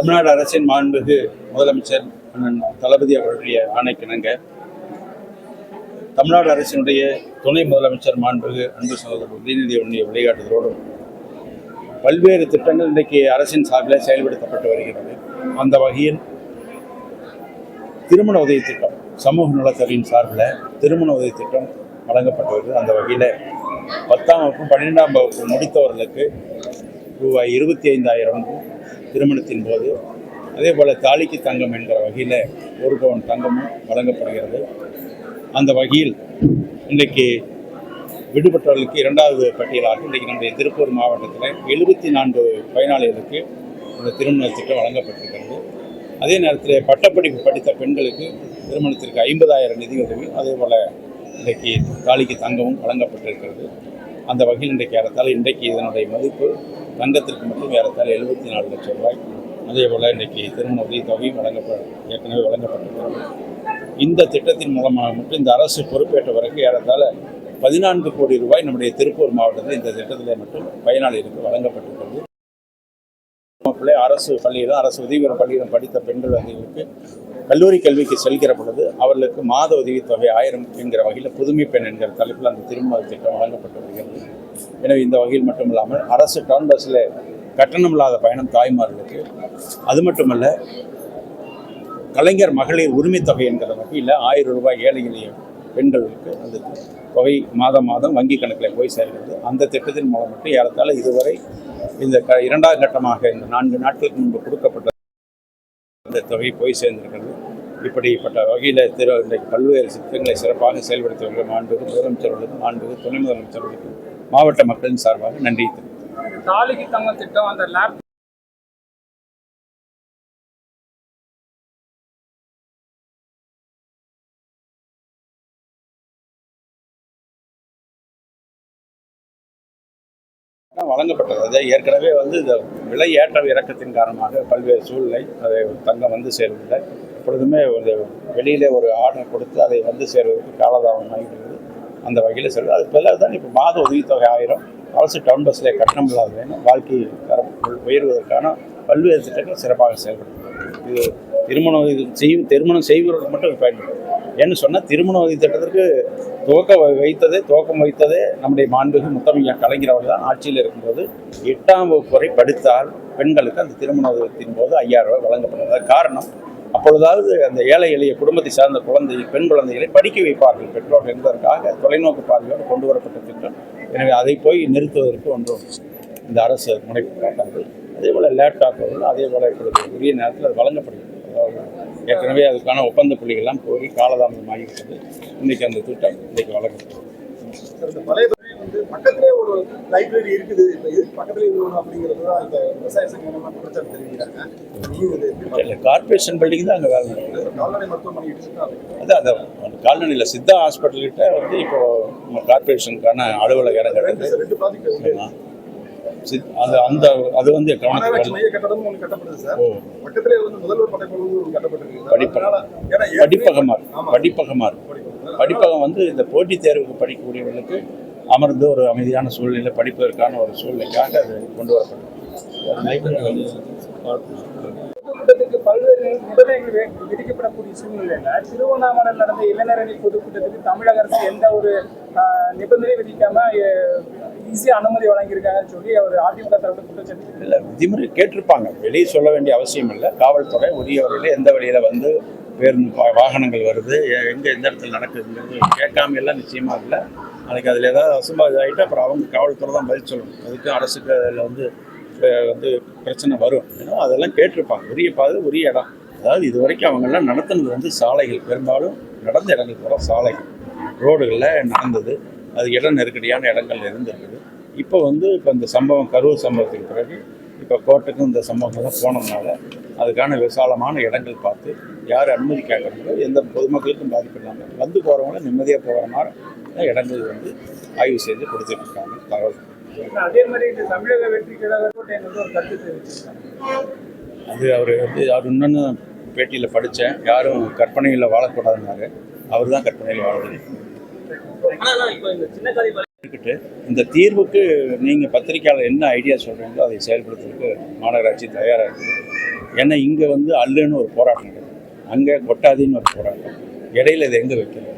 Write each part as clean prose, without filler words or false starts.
தமிழ்நாடு அரசின் மாண்புமிகு முதலமைச்சர் அண்ணன் தளபதி அவர்களுடைய ஆணைக்கிணங்க தமிழ்நாடு அரசினுடைய துணை முதலமைச்சர் மாண்புமிகு அன்பு சகோதரர் உதயநிதியுடைய வழிகாட்டுதலோடும் பல்வேறு திட்டங்கள் இன்றைக்கு அரசின் சார்பில் செயல்படுத்தப்பட்டு வருகிறது. அந்த வகையில் திருமண உதவி திட்டம், சமூக நலத்துறையின் சார்பில் திருமண உதவி திட்டம் வழங்கப்பட்டு வருகிறது. அந்த வகையில் 10ஆம் வகுப்பு 12ஆம் வகுப்பு முடித்தவர்களுக்கு ரூபாய் 25,000 திருமணத்தின் போது, அதே போல் தாலிக்கு தங்கம் என்கிற வகையில் 1 பவுன் தங்கமும் வழங்கப்படுகிறது. அந்த வகையில் இன்றைக்கு விடுபட்டவர்களுக்கு 2வது பட்டியலாக இன்றைக்கு நம்முடைய திருப்பூர் மாவட்டத்தில் 74 பயனாளிகளுக்கு இந்த திருமண திட்டம் வழங்கப்பட்டிருக்கிறது. அதே நேரத்தில் பட்டப்படிப்பு படித்த பெண்களுக்கு திருமணத்திற்கு 50,000 நிதியுதவி, அதே போல் இன்றைக்கு தாலிக்கு தங்கமும் வழங்கப்பட்டிருக்கிறது. அந்த வகையில் இன்றைக்கு இதனுடைய மதிப்பு தங்கத்திற்கு மட்டும் ஏறத்தாழ 74 லட்சம் ரூபாய். அதே போல் இன்றைக்கு திருமண உதவி தொகையும் ஏற்கனவே வழங்கப்பட்டிருக்கிறது. இந்த திட்டத்தின் மூலமாக மட்டும் இந்த அரசு பொறுப்பேற்ற வரைக்கும் ஏறத்தாழ 14 கோடி ரூபாய் நம்முடைய திருப்பூர் மாவட்டத்தில் இந்த திட்டத்தில் மட்டும் பயனாளிகளுக்கு வழங்கப்பட்டிருக்கிறது. அரசு பள்ளியிலும் அரசு உதவிபெறும் பள்ளியிலும் படித்த பெண்கள் வகைகளுக்கு கல்லூரி கல்விக்கு செல்கிற பொழுது அவர்களுக்கு மாத உதவித்தொகை 1000 என்கிற வகையில் புதுமை பெண் என்கிற தலைப்பில் அந்த திருமண திட்டம் வழங்கப்பட்டு வருகிறது. எனவே இந்த வகையில் மட்டுமில்லாமல் அரசு டவுன் பஸ்ஸில் கட்டணமில்லாத பயணம் தாய்மார்களுக்கு, அது மட்டுமல்ல கலைஞர் மகளிர் உரிமை தொகை என்கிற வகையில் 1000 ரூபாய் ஏழை எளிய பெண்களுக்கு அந்த தொகை மாதம் வங்கி கணக்கில் போய் சேர்கிறது. அந்த திட்டத்தின் மூலம் மட்டும் ஏறத்தாழ இதுவரை இந்த 2வது கட்டமாக இந்த 4 நாட்களுக்கு முன்பு கொடுக்கப்பட்ட இந்த தொகை போய் சேர்ந்திருக்கிறது. இப்படிப்பட்ட வகையில் இன்றைக்கு பல்வேறு திட்டங்களை சிறப்பாக செயல்படுத்தி வருகிற மாண்புமிகு முதலமைச்சர்களுக்கும் மாண்புமிகு துணை முதலமைச்சர்களுக்கும் மாவட்ட மக்களின் சார்பாக நன்றி. தாலிக்கு தங்கம் திட்டம், அந்த லேப் வழங்கப்பட்டது. அதை ஏற்கனவே இந்த விலை ஏற்ற இறக்கத்தின் காரணமாக பல்வேறு சூழ்நிலை அதை தங்கம் சேருவதில்லை. எப்பொழுதுமே வெளியிலே ஒரு ஆர்டர் கொடுத்து அதை சேருவதற்கு காலதாமதமாகிறது. அந்த வகையில் செல்வது அது பதிலாக தான் இப்போ மாத உதவித்தொகை 1000 அரசு டவுன் பஸ்ஸில் கட்டணம் இல்லாத வேணும் வாழ்க்கை தரம் உயர்வதற்கான பல்வேறு திட்டங்கள் சிறப்பாக செயல்படுத்தும். இது திருமணம் செய்வதற்கு மட்டும் பயன்படும். ஏன்னு சொன்னால் திருமண உதவி திட்டத்திற்கு துவக்கம் வைத்ததே நம்முடைய மாண்புமிகு முத்தமிழ் கலைஞர் அவர்கள் தான் ஆட்சியில் இருக்கும்போது 8ஆம் வகுப்பு வரை படித்தால் பெண்களுக்கு அந்த திருமண உதவித்தின் போது 5000 ரூபாய் வழங்கப்படுறது. காரணம், அப்பொழுதாவது அந்த ஏழை எளிய குடும்பத்தை சார்ந்த பெண் குழந்தைகளை படிக்க வைப்பார்கள் பெற்றோர்கள் என்பதற்காக தொலைநோக்கு பார்வையோடு கொண்டு வரப்பட்ட திட்டம். எனவே அதை போய் நிறுத்துவதற்கு ஒன்றும் இந்த அரசு முனைப்பு காட்டாது. அதே போல் லேப்டாப் அதே போல் இப்பொழுது உரிய நேரத்தில் அது வழங்கப்படுகிறது. ஏற்கனவே அதுக்கான ஒப்பந்த புள்ளிகள்லாம் போய் காலதாமதமாகிவிட்டது. இன்றைக்கி அந்த திட்டம் வழங்கப்படும். பக்கத்திலே ஒரு லைப்ரரி இருக்குது, பக்கத்திலே அப்படிங்கிறது தான் இந்த விவசாய சங்கம் பிரச்சாரம் தெரிவிக்கிறாங்க. கார்பரேஷன் பில்டிங் தான் அங்கே வேலை நடக்குது. கால்நடை மருத்துவமனை அதான் அந்த கால்நடையில் சித்தா ஹாஸ்பிட்டல்கிட்ட இப்போ கார்பரேஷனுக்கான அலுவலக இடம் கிடையாது. 2 ப்ராஜெக்ட் அது கவனத்துக்கு படிப்பகம் இந்த போட்டித் தேர்வுக்கு படிக்கக்கூடியவர்களுக்கு அமர்ந்து ஒரு அமைதியான சூழ்நிலை படிப்பதற்கான ஒரு சூழ்நிலைக்காக அது கொண்டு வரப்பட்டது. கூட்டத்துக்கு பல்வேறு நிபந்தனைகள் விதிக்கப்படக்கூடிய சூழ்நிலையில திருவண்ணாமலையில் நடந்த இளைஞரணி பொதுக்கூட்டத்துக்கு தமிழக அரசு எந்த ஒரு நிபந்தனை விதிக்காம ஈஸியாக அனுமதி வழங்கியிருக்காங்கன்னு சொல்லி அவர் அதிமுக தரப்பு குற்றச்சாட்டு. இல்லை, விதிமுறை கேட்டிருப்பாங்க, வெளியே சொல்ல வேண்டிய அவசியம் இல்லை. காவல்துறை உரிய வழியில் எந்த வழியில் பேருந்து வாகனங்கள் வருது, எந்த இடத்துல நடக்குதுங்கிறது கேட்காம எல்லாம் நிச்சயமாக இல்லை. நாளைக்கு அதில் ஏதாவது அசம்பாவிதம் ஆகிட்டு அப்புறம் அவங்க காவல்துறை தான் பதில் சொல்லணும். அதுக்கு அரசுக்கு அதில் பிரச்சனை வரும். ஏன்னா அதெல்லாம் கேட்டிருப்பாங்க. உரிய இடம், அதாவது இது வரைக்கும் அவங்கெல்லாம் நடத்துனது சாலைகள், பெரும்பாலும் நடந்த இடங்கள் போகிற சாலைகள், ரோடுகளில் நடந்தது. அது இடம் நெருக்கடியான இடங்கள் இருந்திருக்குது. இப்போ இந்த சம்பவம், கரூர் சம்பவத்துக்கு பிறகு இப்போ கோர்ட்டுக்கும் இந்த சம்பவங்கள்லாம் போனதுனால அதுக்கான விசாலமான இடங்கள் பார்த்து யார் அனுமதி கேட்கறதோ எந்த பொதுமக்களுக்கும் பாதிப்பு இல்லாமல் போகிறவங்கள நிம்மதியாக போகிற மாதிரி இடங்கள் ஆய்வு செய்து கொடுத்துட்டு இருக்காங்க தகவல். அதே மாதிரி இந்த தமிழக வெற்றி கழகம் ஒரு கருத்து தெரிவிச்சிருக்காங்க. அது அவர் இன்னொன்று பேட்டியில் படித்தேன், யாரும் கற்பனையில் வாழக்கூடாதுன்னாரு. அவர் தான் கற்பனையில் வாழறது. இந்த தீர்வுக்கு நீங்கள் பத்திரிகையாளர் என்ன ஐடியா சொல்கிறீங்களோ அதை செயல்படுத்துறதுக்கு மாநகராட்சி தயாராக இருக்குது. ஏன்னா இங்கே வந்து அல்லுன்னு ஒரு போராட்டம் நடக்குது, அங்கே கொட்டாதின்னு ஒரு போராட்டம், இடையில இதை எங்கே வைக்கல.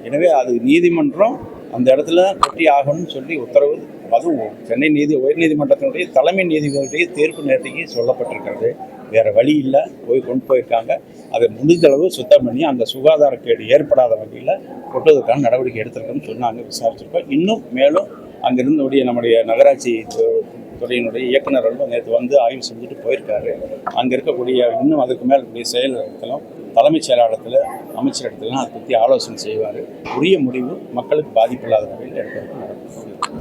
எனவே அது நீதிமன்றம் அந்த இடத்துல கொட்டி ஆகணும்னு சொல்லி உத்தரவு, அதுவும் சென்னை உயர்நீதிமன்றத்தினுடைய தலைமை நீதிபதியுடைய தீர்ப்பு நேரத்துக்கு சொல்லப்பட்டிருக்கிறது. வேறு வழி இல்லை, கொண்டு போயிருக்காங்க. அதை முடிந்தளவு சுத்தம் பண்ணி அந்த சுகாதாரக்கேடு ஏற்படாத வகையில் கொட்டுவதற்கான நடவடிக்கை எடுத்திருக்கோன்னு சொன்னாங்க. விசாரிச்சிருக்கோம். இன்னும் மேலும் அங்கிருந்தோடைய நம்முடைய நகராட்சி துறையினுடைய இயக்குநர்கள் நேற்று வந்து ஆய்வு செஞ்சுட்டு போயிருக்காரு. அங்கே இருக்கக்கூடிய இன்னும் அதுக்கு மேல் இருக்கக்கூடிய செயலகத்திலும் தலைமைச் செயலாளத்தில் அமைச்சரிடத்துலாம் அதை பற்றி ஆலோசனை செய்வார். உரிய முடிவு மக்களுக்கு பாதிப்பில்லாத வகையில் எடுக்கிறதுக்கு நடக்கும்.